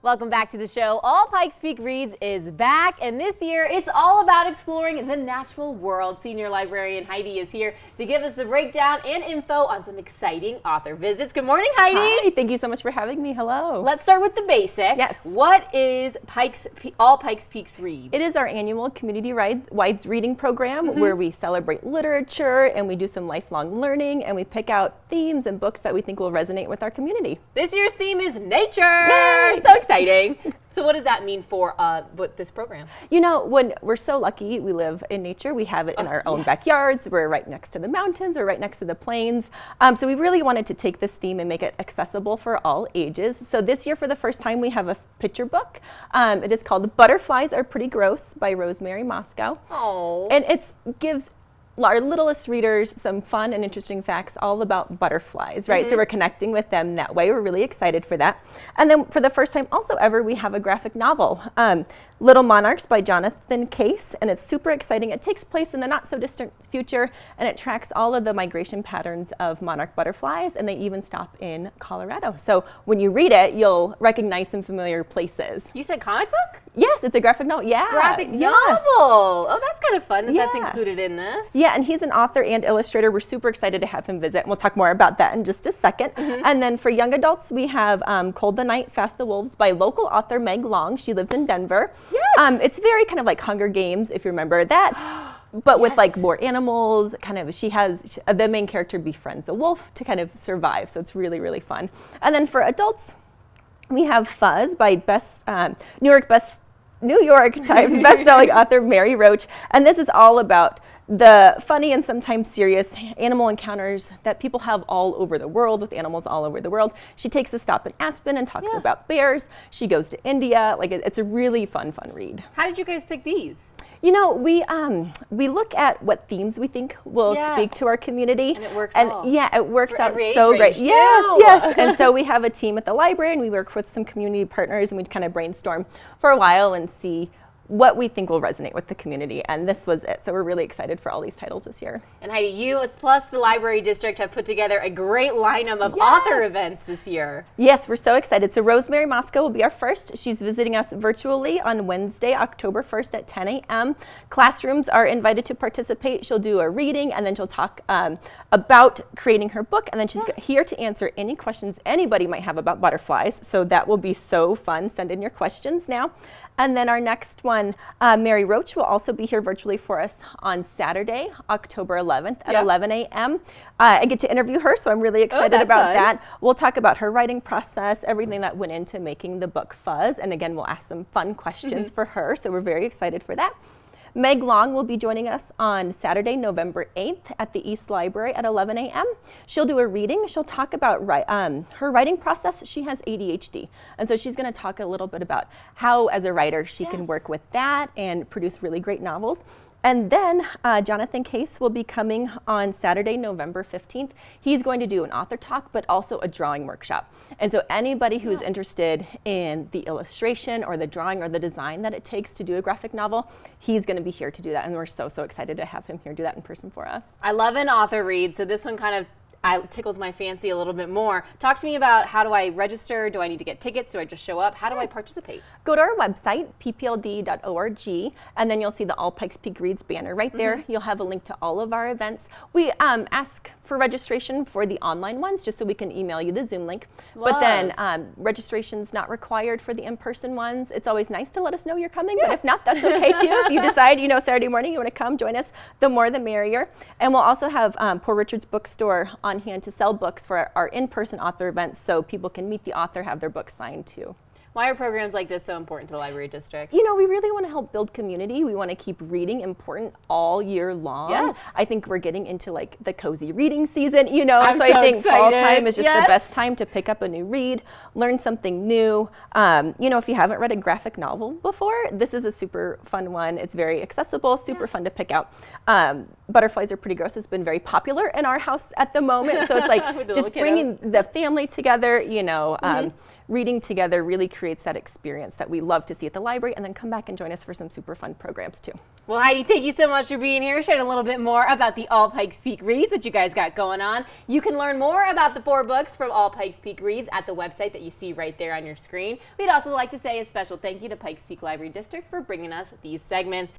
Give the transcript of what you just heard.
Welcome back to the show. All Pikes Peak Reads is back, and this year it's all about exploring the natural world. Senior librarian Heidi is here to give us the breakdown and info on some exciting author visits. Good morning, Heidi. Hi, thank you so much for having me. Hello. Let's start with the basics. Yes. What is All Pikes Peaks Read? It is our annual community-wide reading program where we celebrate literature and we do some lifelong learning and we pick out themes and books that we think will resonate with our community. This year's theme is nature. Yay! So exciting. So what does that mean for this program? You know, when we're so lucky, we live in nature. We have it in our own backyards. We're right next to the mountains. We're right next to the plains. So we really wanted to take this theme and make it accessible for all ages. So this year, for the first time, we have a picture book. It is called Butterflies Are Pretty Gross by Rosemary Moscow. Oh. And it gives our littlest readers some fun and interesting facts all about butterflies, right? So we're connecting with them that way. We're really excited for that. And then for the first time also ever, we have a graphic novel, Little Monarchs by Jonathan Case, and it's super exciting. It takes place in the not so distant future, and it tracks all of the migration patterns of monarch butterflies, and they even stop in Colorado. So when you read it, you'll recognize some familiar places. You said comic book? Yes, it's a graphic novel. Yeah. Graphic novel. Oh, that's kind of fun that that's included in this. Yeah, and he's an author and illustrator. We're super excited to have him visit, and we'll talk more about that in just a second. And then for young adults, we have Cold the Night, Fast the Wolves by local author Meg Long. She lives in Denver. Yes. It's very kind of like Hunger Games, if you remember that. But with like more animals, kind of, the main character befriends a wolf to kind of survive. So it's really, really fun. And then for adults, we have Fuzz by New York Times bestselling author Mary Roach. And this is all about the funny and sometimes serious animal encounters that people have all over the world with animals all over the world. She takes a stop in Aspen and talks about bears. She goes to India. Like it's a really fun read. How did you guys pick these? You know, we look at what themes we think will speak to our community. And it works out. Yeah, it works out so great. Too. Yes. And so we have a team at the library, and we work with some community partners, and we kind of brainstorm for a while and see what we think will resonate with the community, and this was it. So we're really excited for all these titles this year. And Heidi, you plus the Library District have put together a great lineup of author events this year. Yes, we're so excited. So Rosemary Moscow will be our first. She's visiting us virtually on Wednesday, October 1st at 10 a.m. Classrooms are invited to participate. She'll do a reading, and then she'll talk about creating her book, and then she's here to answer any questions anybody might have about butterflies. So that will be so fun. Send in your questions now. And then our next one, Mary Roach will also be here virtually for us on Saturday, October 11th at 11 a.m. I get to interview her, so I'm really excited about that. We'll talk about her writing process, everything that went into making the book Fuzz. And again, we'll ask some fun questions for her, so we're very excited for that. Meg Long will be joining us on Saturday, November 8th at the East Library at 11 a.m. She'll do a reading. She'll talk about her writing process. She has ADHD, and so she's going to talk a little bit about how, as a writer, she can work with that and produce really great novels. And then Jonathan Case will be coming on Saturday, November 15th. He's going to do an author talk, but also a drawing workshop. And so anybody who's interested in the illustration or the drawing or the design that it takes to do a graphic novel, he's going to be here to do that. And we're so excited to have him here do that in person for us. I love an author read, so this one kind of tickles my fancy a little bit more. Talk to me about, how do I register? Do I need to get tickets? Do I just show up? How do I participate? Go to our website, ppld.org, and then you'll see the All Pikes Peak Reads banner right there. You'll have a link to all of our events. We ask for registration for the online ones just so we can email you the Zoom link. But then registration's not required for the in-person ones. It's always nice to let us know you're coming, but if not, that's okay too. If you decide, Saturday morning you want to come join us, the more the merrier. And we'll also have Poor Richard's Bookstore on hand to sell books for our in-person author events, so people can meet the author, have their book signed too. Why are programs like this so important to the Library District? You know, we really want to help build community. We want to keep reading important all year long. Yes. I think we're getting into like the cozy reading season, I'm so I think excited. fall time is just the best time to pick up a new read, learn something new. If you haven't read a graphic novel before, this is a super fun one. It's very accessible, super fun to pick out. Butterflies Are Pretty Gross has been very popular in our house at the moment. So it's like just bringing the family together, reading together, really creates that experience that we love to see at the library, and then come back and join us for some super fun programs too. Well, Heidi, thank you so much for being here, sharing a little bit more about the All Pikes Peak Reads, what you guys got going on. You can learn more about the 4 books from All Pikes Peak Reads at the website that you see right there on your screen. We'd also like to say a special thank you to Pikes Peak Library District for bringing us these segments.